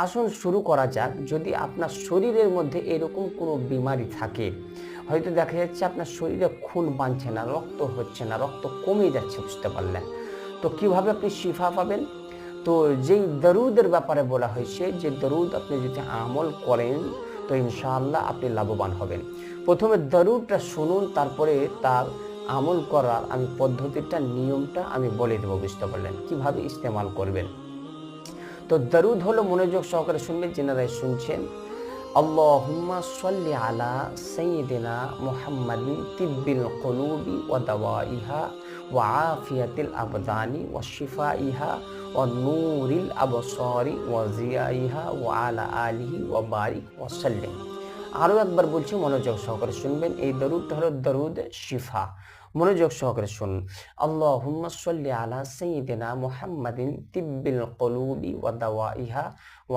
আসুন শুরু করা যাক। যদি আপনার শরীরের মধ্যে এরকম কোনো বিমারি থাকে, হয়তো দেখা যাচ্ছে আপনার শরীরে খুন বানছে না, রক্ত হচ্ছে না, রক্ত কমে যাচ্ছে, বুঝতে পারলেন? তো কিভাবে আপনি শিফা পাবেন? তো যেই দরুদের ব্যাপারে বলা হয়েছে, যে দরুদ আপনি যদি আমল করেন তো ইনশাআল্লাহ আপনি লাভবান হবেন। প্রথমে দরুদটা শুনুন, তারপরে তার আমল করার আমি পদ্ধতিটা, নিয়মটা আমি বলে দেবো, বুঝতে পারলেন? কিভাবে ইস্তেমাল করবেন। তো দরুদ হলো, মনোযোগ সহকারে শুনবেন যেনারাই শুনছেন। আল্লাহুম্মা সাল্লি আলা সাইয়্যিদিনা মুহাম্মাদিন তিব্বিল কুলুবি ওয়া দাওয়াইহা ওয়া আফিয়াতিল আবদানি ওয়া শিফাইহা ওয়া নূরিল আবসারি ওয়া জিয়াইহা ওয়া আলা আলিহি ওয়া বারিক ওয়া সাল্লিম। আরও একবার বলছি, মনোযোগ সহকারে শুনবেন। এই দরুদটা হলো দরুদ শিফা। মনোযোগ সহকারে শুনুন। আল্লাহুম্মা সাল্লি আলা সাইয়্যিদিনা মুহাম্মাদিন তিব্বিল কুলুবি ওয়া দাওয়াইহা